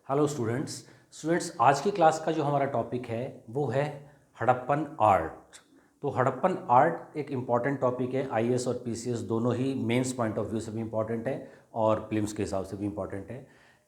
Hello students आज की class का जो हमारा टॉपिक है वो है हड़प्पन आर्ट। तो हड़प्पन आर्ट एक इम्पॉर्टेंट टॉपिक है। आईएएस और पीसीएस दोनों ही मेंस पॉइंट ऑफ व्यू से भी इम्पॉर्टेंट है और प्रीलिम्स के हिसाब से भी इम्पॉर्टेंट है।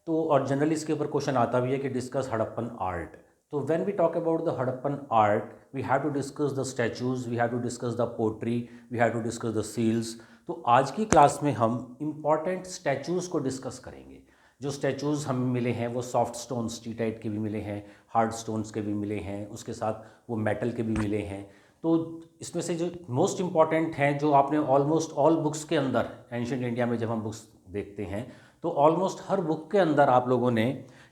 तो और जनरली इसके ऊपर क्वेश्चन आता भी है कि डिस्कस हड़प्पन आर्ट। तो when we talk about the Harappan art we have to discuss the statues, we have to discuss the pottery, we have to discuss the seals. तो आज की क्लास में हम इम्पॉर्टेंट स्टैचूज़ को डिस्कस करेंगे। जो स्टैचूज़ हमें मिले हैं वो सॉफ्ट स्टोन स्टीटाइट के भी मिले हैं, हार्ड स्टोन्स के भी मिले हैं, उसके साथ वो मेटल के भी मिले हैं। तो इसमें से जो मोस्ट इम्पॉर्टेंट हैं, जो आपने ऑलमोस्ट ऑल बुक्स के अंदर, एंशिएंट इंडिया में जब हम बुक्स देखते हैं तो ऑलमोस्ट हर बुक के अंदर आप लोगों ने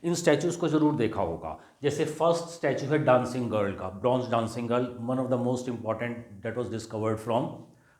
इन स्टैचूज़ को ज़रूर देखा होगा। जैसे फर्स्ट स्टैचू है डांसिंग गर्ल का, bronze dancing girl, one of the most important that was discovered from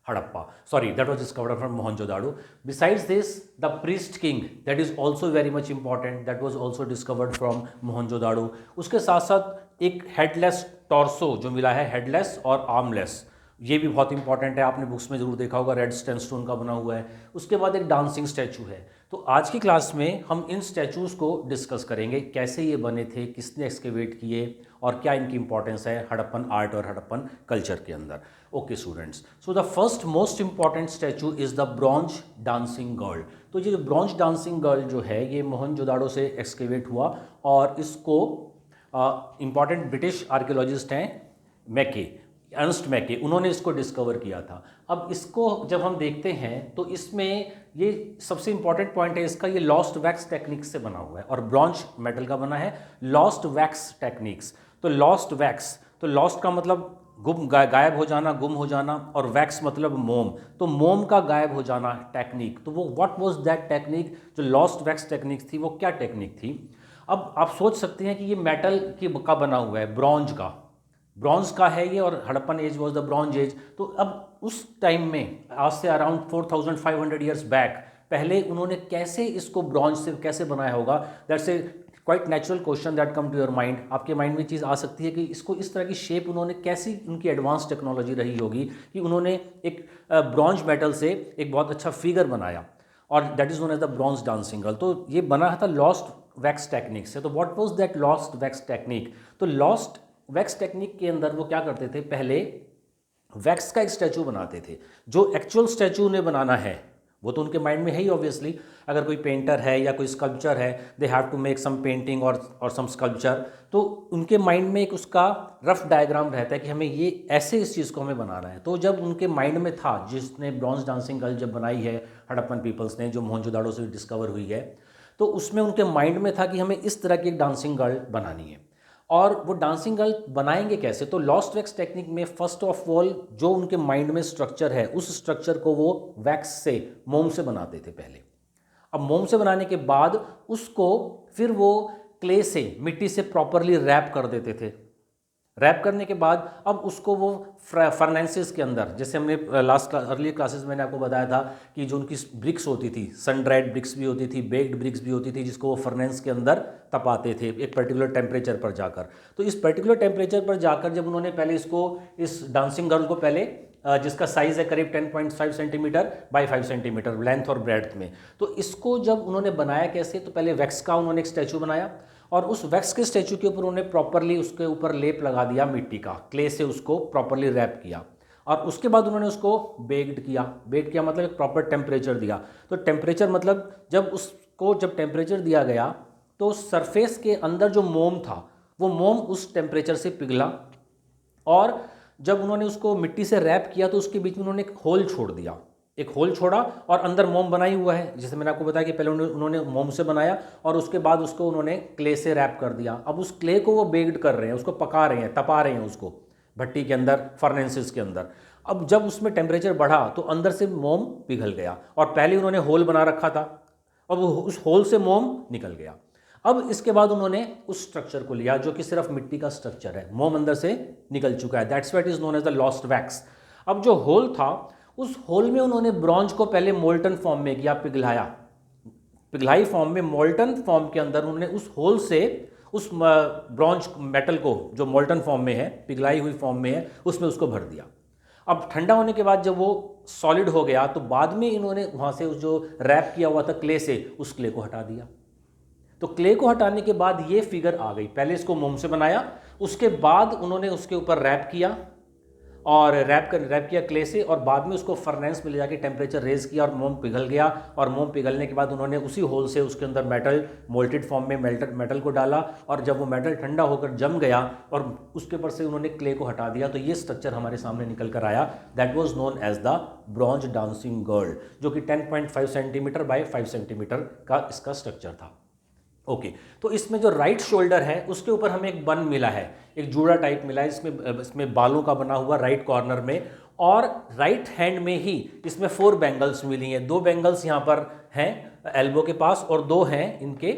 Harappa. Sorry, that was discovered from Mohenjo-daro. Besides this, the priest king, that is also very much important. That was also discovered from Mohenjo-daro. उसके साथ साथ एक headless torso जो मिला है, headless और armless, ये भी बहुत इंपॉर्टेंट है। आपने बुक्स में जरूर देखा होगा, रेड स्टोन का बना हुआ है। उसके बाद एक डांसिंग स्टैचू है। तो आज की क्लास में हम इन स्टैचूज़ को डिस्कस करेंगे, कैसे ये बने थे, किसने एक्सकेवेट किए और क्या इनकी इंपॉर्टेंस है हड़प्पन आर्ट और हड़प्पन कल्चर के अंदर। Okay students, so the first most important statue is the bronze dancing girl. तो ये जो ब्रॉन्ज डांसिंग गर्ल जो है ये मोहनजोदाड़ो से एक्सकेवेट हुआ और इसको इंपॉर्टेंट ब्रिटिश आर्कियोलॉजिस्ट हैं मैके, अर्नस्ट मैके, उन्होंने इसको डिस्कवर किया था। अब इसको जब हम देखते हैं तो इसमें ये सबसे इंपॉर्टेंट पॉइंट है इसका, ये लॉस्ट वैक्स टेक्निक्स से बना हुआ है और ब्रॉन्ज मेटल का बना है। लॉस्ट वैक्स टेक्निक्स, तो लॉस्ट वैक्स, तो लॉस्ट का मतलब गुम, गायब हो जाना, गुम हो जाना, और वैक्स मतलब मोम, तो मोम का गायब हो जाना टेक्निक। तो वो व्हाट वाज दैट टेक्निक, जो लॉस्ट वैक्स टेक्निक थी वो क्या टेक्निक थी। अब आप सोच सकते हैं कि ये मेटल का बना हुआ है, ब्रॉन्ज का है ये, और Harappan age was the bronze age. तो अब उस टाइम में, आज से अराउंड 4500 ईयर्स बैक, पहले उन्होंने कैसे इसको ब्रॉन्ज से कैसे बनाया होगा। That's a quite natural question that come to your mind. आपके माइंड में चीज़ आ सकती है कि इसको इस तरह की शेप उन्होंने कैसी, उनकी एडवांस टेक्नोलॉजी रही होगी कि उन्होंने एक ब्रॉन्ज मेटल से एक बहुत अच्छा फिगर बनाया, और that is known as the bronze dancing girl. तो ये बना था लॉस्ट वैक्स टेक्निक से। तो what was that lost wax technique. तो लॉस्ट वैक्स टेक्निक के अंदर वो क्या करते थे, पहले वैक्स का एक स्टैचू बनाते थे। जो एक्चुअल स्टैचू उन्हें बनाना है वो तो उनके माइंड में है ही ऑब्वियसली। अगर कोई पेंटर है या कोई स्कल्पचर है, they have to make some painting और सम स्कल्पचर, तो उनके माइंड में एक उसका रफ डायग्राम रहता है कि हमें ये ऐसे इस चीज़ को हमें बनाना है। तो जब उनके माइंड में था, जिसने ब्रॉन्ज डांसिंग गर्ल जब बनाई है हड़प्पन पीपल्स ने, जो मोहनजोदाड़ो से डिस्कवर हुई है, तो उसमें उनके माइंड में था कि हमें इस तरह की एक डांसिंग गर्ल बनानी है। और वो डांसिंग गर्ल बनाएंगे कैसे। तो लॉस्ट वैक्स टेक्निक में फर्स्ट ऑफ ऑल जो उनके माइंड में स्ट्रक्चर है, उस स्ट्रक्चर को वो वैक्स से, मोम से बनाते थे पहले। अब मोम से बनाने के बाद उसको फिर वो क्ले से, मिट्टी से प्रॉपरली रैप कर देते थे। रैप करने के बाद अब उसको वो फर्नेंसेस के अंदर, जैसे हमने अर्ली क्लासेस में मैंने आपको बताया था कि जो उनकी ब्रिक्स होती थी, सन ड्राइड ब्रिक्स भी होती थी, बेक्ड ब्रिक्स भी होती थी, जिसको वो फर्नेंस के अंदर तपाते थे एक पर्टिकुलर टेम्परेचर पर जाकर। तो इस पर्टिकुलर टेम्परेचर पर जाकर जब उन्होंने पहले इसको, इस डांसिंग गर्ल को पहले, जिसका साइज़ है करीब 10.5 सेंटीमीटर बाई 5 सेंटीमीटर लेंथ और ब्रेड्थ में, तो इसको जब उन्होंने बनाया कैसे, तो पहले वैक्स का उन्होंने एक स्टैचू बनाया और उस वैक्स के स्टैचू के ऊपर उन्होंने प्रॉपरली उसके ऊपर लेप लगा दिया मिट्टी का, क्ले से उसको प्रॉपरली रैप किया, और उसके बाद उन्होंने उसको बेक्ड किया मतलब एक प्रॉपर टेम्परेचर दिया। तो टेम्परेचर मतलब जब टेम्परेचर दिया गया तो सरफेस के अंदर जो मोम था वो मोम उस टेम्परेचर से पिघला, और जब उन्होंने उसको मिट्टी से रैप किया तो उसके बीच में उन्होंने एक होल छोड़ा और अंदर मोम बना ही हुआ है। जैसे मैंने आपको बताया कि पहले उन्होंने मोम से बनाया और उसके बाद उसको उन्होंने क्ले से रैप कर दिया। अब उस क्ले को वो बेक्ड कर रहे हैं, उसको पका रहे हैं, तपा रहे हैं उसको भट्टी के अंदर, फर्नेंसेस के अंदर। अब जब उसमें टेम्परेचर बढ़ा तो अंदर से मोम पिघल गया, और पहले उन्होंने होल बना रखा था, अब उस होल से मोम निकल गया। अब इसके बाद उन्होंने उस स्ट्रक्चर को लिया जो कि सिर्फ मिट्टी का स्ट्रक्चर है, मोम अंदर से निकल चुका है, that's what is known as the lost wax. अब जो होल था, उस होल में उन्होंने ब्रॉन्ज को पहले मोल्टन फॉर्म में किया, पिघलाई फॉर्म में, मोल्टन फॉर्म के अंदर उन्होंने उस होल से उस ब्रॉन्ज मेटल को, जो मोल्टन फॉर्म में है, पिघलाई हुई फॉर्म में है, उसमें उसको भर दिया। अब ठंडा होने के बाद जब वो सॉलिड हो गया तो बाद में इन्होंने वहाँ से उस जो रैप किया हुआ था क्ले से, उस क्ले को हटा दिया। तो क्ले को हटाने के बाद ये फिगर आ गई। पहले इसको मोम से बनाया, उसके बाद उन्होंने उसके ऊपर रैप किया और रैप किया क्ले से, और बाद में उसको फर्नेस में ले जाके टेम्परेचर रेज किया और मोम पिघल गया। और मोम पिघलने के बाद उन्होंने उसी होल से उसके अंदर मेटल मोल्टेड फॉर्म में मेटल को डाला, और जब वो मेटल ठंडा होकर जम गया और उसके ऊपर से उन्होंने क्ले को हटा दिया, तो ये स्ट्रक्चर हमारे सामने निकल कर आया। That was known as the bronze dancing girl, जो कि 10.5 सेंटीमीटर बाय 5 सेंटीमीटर का इसका स्ट्रक्चर था। ओके, तो इसमें जो राइट शोल्डर है उसके ऊपर हमें एक बन मिला है, एक जूड़ा टाइप मिला है, इसमें बालों का बना हुआ राइट कॉर्नर में, और राइट हैंड में ही इसमें 4 बैंगल्स मिली हैं। 2 बैंगल्स यहाँ पर हैं एल्बो के पास और 2 हैं इनके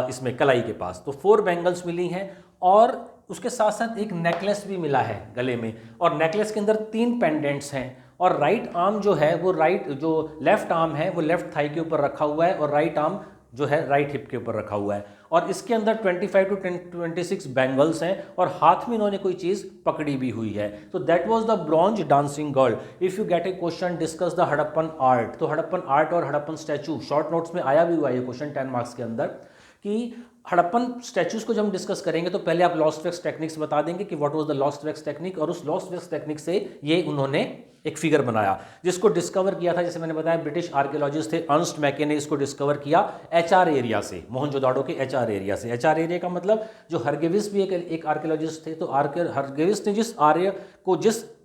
इसमें कलाई के पास, तो 4 बैंगल्स मिली हैं। और उसके साथ साथ एक नेकलेस भी मिला है गले में, और नेकलेस के अंदर 3 पेंडेंट्स हैं। और राइट आर्म जो है वो लेफ्ट आर्म है वो लेफ्ट थाई के ऊपर रखा हुआ है, और राइट आर्म जो है राइट हिप के ऊपर रखा हुआ है। और इसके अंदर 25 टू 26 बैंगल्स हैं, और हाथ में इन्होंने कोई चीज़ पकड़ी भी हुई है। तो that was the bronze dancing girl. If you get A question discuss the Harappan art, तो हड़प्पन आर्ट और हड़प्पन स्टैचू शॉर्ट नोट्स में आया भी हुआ है ये क्वेश्चन 10 मार्क्स के अंदर, कि हड़प्पन स्टैचूज को जब हम डिस्कस करेंगे तो पहले आप लॉस्ट वैक्स टेक्निक्स बता देंगे कि what was the lost wax technique, और उस लॉस्ट वैक्स टेक्निक से ये उन्होंने एक फिगर बनाया जिसको डिस्कवर किया था, जैसे मैंने बताया ब्रिटिश आर्कियोलॉजिस्ट थे अर्नस्ट मैके ने इसको डिस्कवर किया एचआर एरिया से, मोहनजोदाड़ो के एचआर एरिया से। एचआर एरिया का मतलब जो हरगेविस भी एक आर्कियोलॉजिस्ट थे, तो हरगेविस ने जिस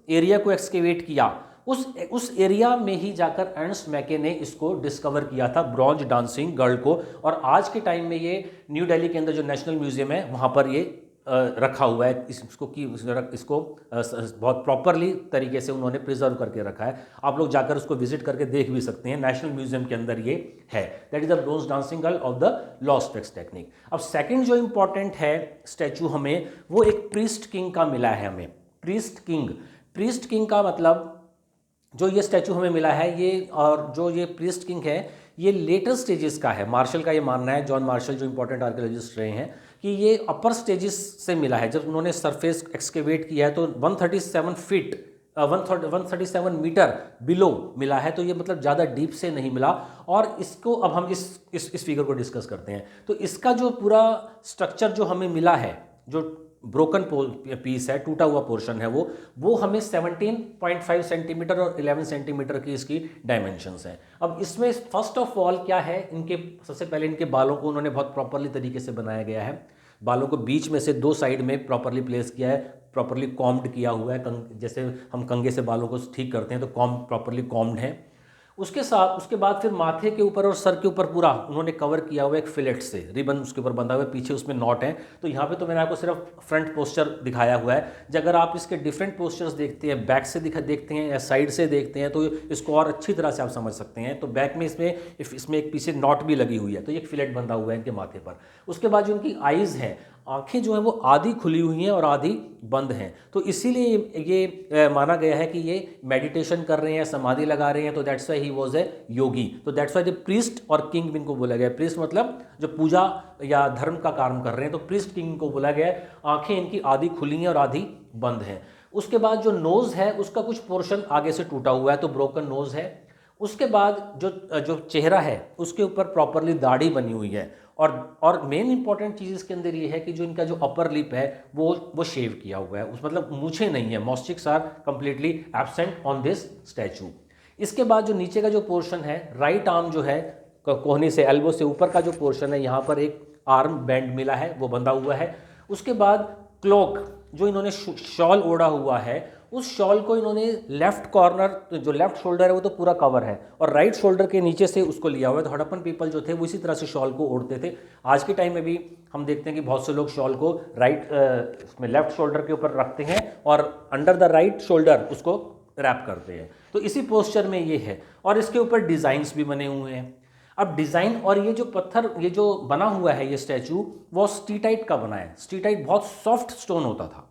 एरिया को एक्सकेवेट किया उस एरिया में ही जाकर अर्नस्ट मैके ने इसको डिस्कवर किया था ब्रॉन्ज डांसिंग गर्ल को। और आज के टाइम में ये न्यू दिल्ली के अंदर जो नेशनल म्यूजियम है वहाँ पर ये रखा हुआ है। इसको बहुत प्रॉपरली तरीके से उन्होंने प्रिजर्व करके रखा है। आप लोग जाकर उसको विजिट करके देख भी सकते हैं, नेशनल म्यूजियम के अंदर ये है। That is the bronze dancing girl of the lost wax technique. अब सेकंड जो इंपॉर्टेंट है स्टैचू हमें, वो एक प्रीस्ट किंग का मिला है हमें। प्रीस्ट किंग का मतलब जो ये स्टैचू हमें मिला है, ये और जो ये प्रीस्ट किंग है ये लेटर स्टेजेस का है। मार्शल का ये मानना है, जॉन मार्शल जो इंपॉर्टेंट आर्कियोलॉजिस्ट रहे हैं, कि ये अपर स्टेजेस से मिला है। जब उन्होंने सरफेस एक्सकेवेट किया है तो 137 मीटर बिलो मिला है, तो ये मतलब ज़्यादा डीप से नहीं मिला। और इसको अब हम इस फिगर को डिस्कस करते हैं। तो इसका जो पूरा स्ट्रक्चर जो हमें मिला है, जो ब्रोकन पीस है, टूटा हुआ पोर्शन है, वो हमें 17.5 सेंटीमीटर और 11 सेंटीमीटर की इसकी डायमेंशंस हैं। अब इसमें फर्स्ट ऑफ ऑल क्या है, सबसे पहले इनके बालों को उन्होंने बहुत प्रॉपरली तरीके से बनाया गया है। बालों को बीच में से 2 साइड में प्रॉपरली प्लेस किया है, प्रॉपरली कॉम्ड किया हुआ है। जैसे हम कंघे से बालों को ठीक करते हैं तो प्रॉपरली कॉम्ड है। उसके बाद फिर माथे के ऊपर और सर के ऊपर पूरा उन्होंने कवर किया हुआ एक फिलेट से, रिबन उसके ऊपर बंधा हुआ है, पीछे उसमें नॉट है। तो यहाँ पे तो मैंने आपको सिर्फ फ्रंट पोस्चर दिखाया हुआ है। अगर आप इसके डिफरेंट पोस्चर्स देखते हैं, बैक से देखते हैं या साइड से देखते हैं, तो इसको और अच्छी तरह से आप समझ सकते हैं। तो बैक में इसमें एक पीछे नॉट भी लगी हुई है, तो एक फिलेट बंधा हुआ है इनके माथे पर। उसके बाद जो उनकी आईज़ हैं, आंखें जो हैं वो आधी खुली हुई हैं और आधी बंद हैं। तो इसीलिए ये माना गया है कि ये मेडिटेशन कर रहे हैं, समाधि लगा रहे हैं। तो that's why he was a yogi. तो दैट्स वाई द प्रीस्ट और किंग भी इनको बोला गया। प्रीस्ट मतलब जो पूजा या धर्म का काम कर रहे हैं, तो प्रीस्ट किंग को बोला गया है। आंखें इनकी आधी खुली हैं और आधी बंद हैं। उसके बाद जो नोज़ है उसका कुछ पोर्शन आगे से टूटा हुआ है, तो ब्रोकन नोज़ है। उसके बाद जो चेहरा है उसके ऊपर प्रॉपरली दाढ़ी बनी हुई है। और मेन इंपॉर्टेंट चीज़ इसके अंदर ये है कि जो इनका जो अपर लिप है वो शेव किया हुआ है, उस मतलब मूछें नहीं है। Moustaches are completely absent on this statue. इसके बाद जो नीचे का जो पोर्शन है, राइट आर्म जो है कोहनी से एल्बो से ऊपर का जो पोर्शन है, यहाँ पर एक आर्म बैंड मिला है, वो बंधा हुआ है। उसके बाद क्लोक जो इन्होंने शॉल ओढ़ा हुआ है, उस शॉल को इन्होंने लेफ्ट कॉर्नर जो लेफ्ट शोल्डर है वो तो पूरा कवर है, और राइट शोल्डर के नीचे से उसको लिया हुआ है। तो हड़प्पन पीपल जो थे वो इसी तरह से शॉल को ओढ़ते थे। आज के टाइम में भी हम देखते हैं कि बहुत से लोग शॉल को इसमें लेफ्ट शोल्डर के ऊपर रखते हैं और अंडर द राइट शोल्डर उसको रैप करते हैं। तो इसी पोस्चर में ये है, और इसके ऊपर डिज़ाइंस भी बने हुए हैं। अब डिज़ाइन और ये जो पत्थर ये जो बना हुआ है ये स्टैचू, वो स्टीटाइट का बना है। स्टीटाइट बहुत सॉफ्ट स्टोन होता था।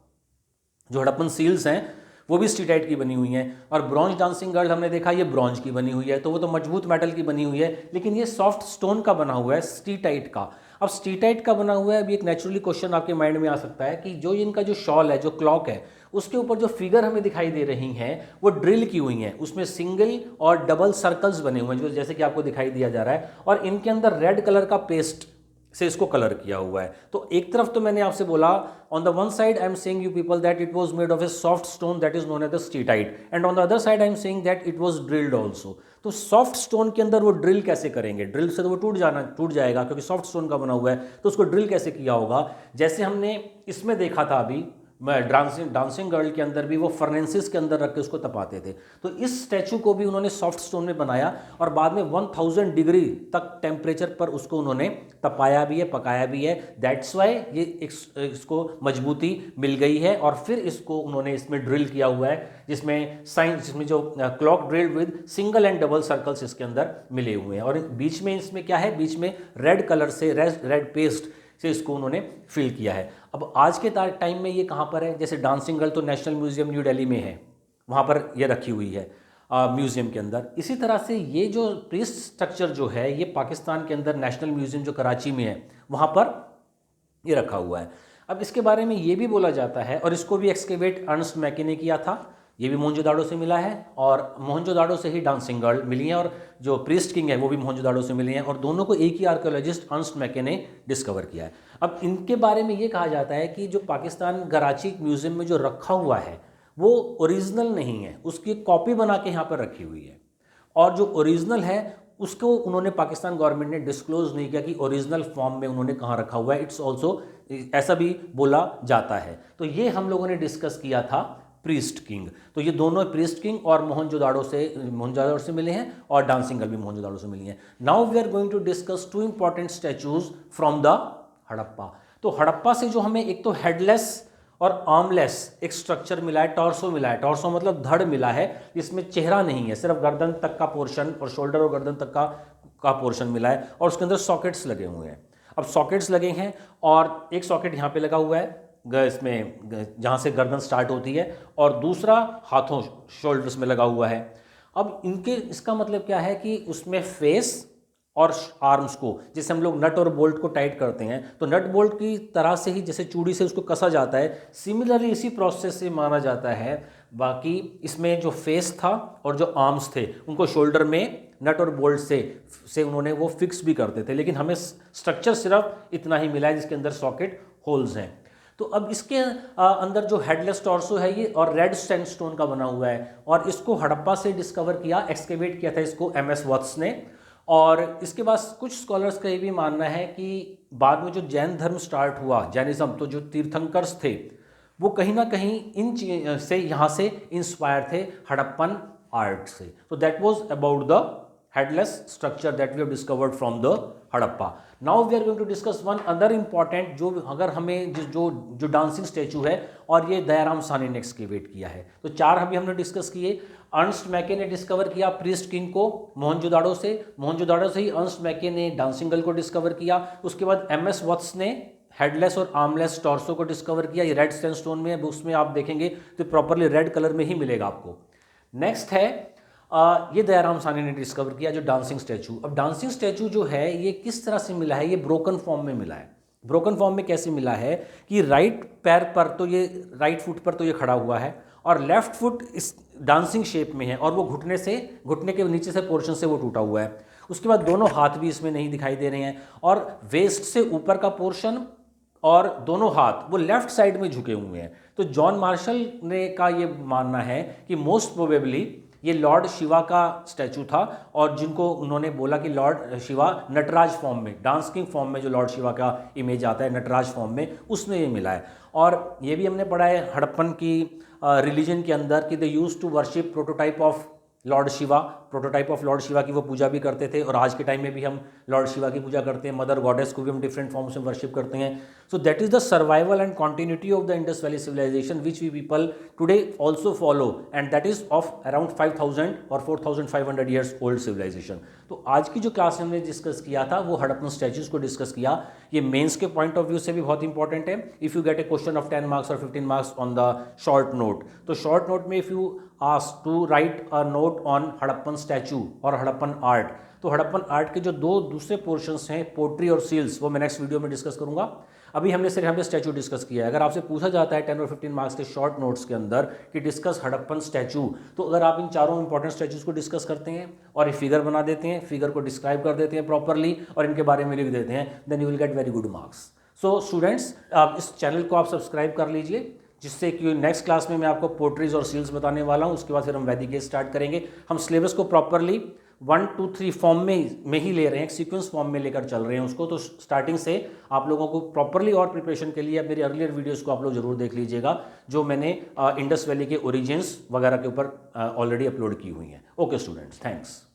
जो हड़प्पन सील्स हैं वो भी स्टीटाइट की बनी हुई हैं। और ब्रॉन्ज डांसिंग गर्ल हमने देखा ये ब्रॉन्ज की बनी हुई है, तो वो तो मजबूत मेटल की बनी हुई है, लेकिन ये सॉफ्ट स्टोन का बना हुआ है, स्टीटाइट का। अब स्टीटाइट का बना हुआ है, अभी एक नेचुरली क्वेश्चन आपके माइंड में आ सकता है कि जो इनका जो शॉल है, जो क्लॉक है, उसके ऊपर जो फिगर हमें दिखाई दे रही हैं वो ड्रिल की हुई हैं। उसमें सिंगल और डबल सर्कल्स बने हुए हैं, जो जैसे कि आपको दिखाई दिया जा रहा है। और इनके अंदर रेड कलर का पेस्ट से इसको कलर किया हुआ है। तो एक तरफ तो मैंने आपसे बोला, on the one side I am saying you people that it was made of a soft stone that is known as the steatite, and on the other side I am saying that it was drilled also. तो soft stone के अंदर वो drill कैसे करेंगे? Drill से तो वो टूट जाएगा क्योंकि सॉफ्ट स्टोन का बना हुआ है, तो उसको ड्रिल कैसे किया होगा? जैसे हमने इसमें देखा था अभी डांसिंग गर्ल के अंदर भी वो फर्नेंसिस के अंदर रख के उसको तपाते थे। तो इस स्टैचू को भी उन्होंने सॉफ्ट स्टोन में बनाया और बाद में 1000 डिग्री तक टेम्परेचर पर उसको उन्होंने तपाया भी है, पकाया भी है। दैट्स वाई ये इसको मजबूती मिल गई है। और फिर इसको उन्होंने इसमें ड्रिल किया हुआ है, जिसमें जो clock drilled with single and double circles इसके अंदर मिले हुए हैं। और बीच में इसमें क्या है? बीच में रेड कलर से रेड पेस्ट से इसको उन्होंने फिल किया है। अब आज के टाइम में ये कहाँ पर है? जैसे डांसिंग गर्ल तो नेशनल म्यूजियम न्यू दिल्ली में है, वहाँ पर ये रखी हुई है म्यूजियम के अंदर। इसी तरह से ये जो प्रीस्ट स्ट्रक्चर जो है ये पाकिस्तान के अंदर नेशनल म्यूजियम जो कराची में है वहाँ पर ये रखा हुआ है। अब इसके बारे में ये भी बोला जाता है, और इसको भी एक्सकेवेट अर्नस्ट मैके ने किया था, ये भी मोहनजोदाड़ो से मिला है, और मोहनजोदाड़ो से ही डांसिंग गर्ल मिली है, और जो प्रीस्ट किंग है वो भी मोहनजोदाड़ो से मिली हैं, और दोनों को एक ही आर्कियोलॉजिस्ट अर्नस्ट मैके ने डिस्कवर किया है। अब इनके बारे में ये कहा जाता है कि जो पाकिस्तान कराची म्यूजियम में जो रखा हुआ है वो ओरिजिनल नहीं है, उसकी कॉपी बना के यहाँ पर रखी हुई है, और जो ओरिजिनल है उसको उन्होंने पाकिस्तान गवर्नमेंट ने डिस्क्लोज नहीं किया कि ओरिजिनल फॉर्म में उन्होंने कहाँ रखा हुआ है। इट्स ऑल्सो ऐसा भी बोला जाता है। तो ये हम लोगों ने डिस्कस किया था प्रीस्ट किंग। तो ये दोनों प्रीस्ट किंग और मोहनजोदाड़ो से मिले हैं, और डांसिंग गर्ल भी मोहनजोदाड़ो से मिली हैं। Now we are going to discuss 2 important statues from the Harappa. तो हड़प्पा से जो हमें एक तो हेडलेस और आर्मलेस एक स्ट्रक्चर मिला है, टॉर्सो मिला है। टॉर्सो मतलब धड़ मिला है, इसमें चेहरा नहीं है, सिर्फ गर्दन तक का पोर्शन और शोल्डर और गर्दन तक का पोर्शन मिला है, और उसके अंदर सॉकेट्स लगे हुए हैं। अब सॉकेट्स लगे हैं, और एक सॉकेट यहाँ पे लगा हुआ है इसमें जहाँ से गर्दन स्टार्ट होती है, और दूसरा हाथों शोल्डर्स में लगा हुआ है। अब इसका मतलब क्या है कि उसमें फेस और आर्म्स को, जैसे हम लोग नट और बोल्ट को टाइट करते हैं, तो नट बोल्ट की तरह से ही जैसे चूड़ी से उसको कसा जाता है, सिमिलरली इसी प्रोसेस से माना जाता है। बाकी इसमें जो फेस था और जो आर्म्स थे उनको शोल्डर में नट और बोल्ट से उन्होंने वो फिक्स भी करते थे, लेकिन हमें स्ट्रक्चर सिर्फ इतना ही मिला है जिसके अंदर सॉकेट होल्स हैं। तो अब इसके अंदर जो हेडलेस टॉर्सो है ये और रेड सैंडस्टोन का बना हुआ है, और इसको हड़प्पा से डिस्कवर किया, एक्सकेवेट किया था इसको MS वत्स ने। और इसके बाद कुछ स्कॉलर्स का ये भी मानना है कि बाद में जो जैन धर्म स्टार्ट हुआ, जैनिज्म, तो जो तीर्थंकर्स थे वो कहीं ना कहीं इन से यहाँ से इंस्पायर थे हड़प्पन आर्ट से। तो that was about the headless structure that we have discovered from the Harappa. Now we are going to discuss one other important, जो अगर हमें जो डांसिंग स्टैचू है, और ये दयाराम साहनी ने एक्सकेवेट किया है। तो 4 अभी हमने डिस्कस किए। अर्नस्ट मैके ने डिस्कवर किया प्रीस्ट किंग को मोहनजोदाड़ो से ही अर्नस्ट मैके ने डांसिंग गर्ल को डिस्कवर किया। उसके बाद MS वत्स ने हेडलेस और आर्मलेस टॉर्सो को डिस्कवर किया। ये रेड सैंडस्टोन में है, उसमें आप देखेंगे तो प्रॉपरली रेड कलर में ही मिलेगा आपको। नेक्स्ट है ये दयाराम साहनी ने डिस्कवर किया जो डांसिंग स्टैचू। अब डांसिंग स्टैचू जो है ये किस तरह से मिला है? ये ब्रोकन फॉर्म में मिला है। ब्रोकन फॉर्म में कैसे मिला है कि राइट फुट पर तो ये खड़ा हुआ है, और लेफ्ट फुट इस डांसिंग शेप में है, और वो घुटने के नीचे से पोर्शन से वो टूटा हुआ है। उसके बाद दोनों हाथ भी इसमें नहीं दिखाई दे रहे हैं, और वेस्ट से ऊपर का पोर्शन और दोनों हाथ वो लेफ्ट साइड में झुके हुए हैं। तो जॉन मार्शल ने का ये मानना है कि मोस्ट प्रोबेबली ये लॉर्ड शिवा का स्टैचू था, और जिनको उन्होंने बोला कि लॉर्ड शिवा नटराज फॉर्म में, डांस किंग फॉर्म में जो लॉर्ड शिवा का इमेज आता है नटराज फॉर्म में, उसमें ये मिला है। और ये भी हमने पढ़ा है हड़प्पन की रिलीजन के अंदर कि they used to worship prototype of lord Shiva की वो पूजा भी करते थे, और आज के टाइम में भी हम लॉर्ड शिवा की पूजा करते हैं। मदर गॉडेस को भी हम डिफरेंट फॉर्म्स में वर्शिप करते हैं। So that is the survival and continuity of the Indus valley civilization which we people today also follow, and that is of around 5000 और 4500 ईयर्स ओल्ड सिविलाइजेशन। तो आज की जो क्लास हमने डिस्कस किया था वो हड़प्पन स्टैचूज को डिस्कस किया। ये मेंस के पॉइंट ऑफ व्यू से भी बहुत इंपॉर्टेंट है। If you get A question of 10 marks और 15 marks on the short note, तो शॉर्ट नोट में if you asked to write a note on Hadapan statue और हड़प्पन आर्ट। तो हड़प्पन आर्ट के जो दो दूसरे पोर्शंस हैं, पोट्री और सील्स, वो मैं नेक्स्ट वीडियो में डिस्कस करूंगा। अभी हमने सिर्फ यहाँ पे स्टैचू डिस्कस किया है। अगर आपसे पूछा जाता है 10 और 15 मार्क्स के शॉर्ट नोट्स के अंदर कि डिस्कस हड़प्पन स्टैचू, तो अगर आप इन चारों इंपॉर्टेंट स्टैचूज को डिस्कस करते हैं और एक फिगर बना देते हैं, फिगर को डिस्क्राइब कर देते हैं प्रॉपरली और इनके बारे में लिख देते हैं, then you will get very good marks. So students, इस चैनल को आप सब्सक्राइब कर लीजिए, जिससे कि नेक्स्ट क्लास में मैं आपको पोट्रीज और सील्स बताने वाला हूँ। उसके बाद फिर हम वैदिक एज स्टार्ट करेंगे। हम सिलेबस को प्रॉपरली 1 2 3 फॉर्म में ही ले रहे हैं, एक सीक्वेंस फॉर्म में लेकर चल रहे हैं उसको। तो स्टार्टिंग से आप लोगों को प्रॉपरली और प्रिपरेशन के लिए मेरी अर्लियर वीडियोस को आप लोग जरूर देख लीजिएगा, जो मैंने इंडस वैली के ओरिजिन्स वगैरह के ऊपर ऑलरेडी अपलोड की हुई हैं। Okay students, thanks.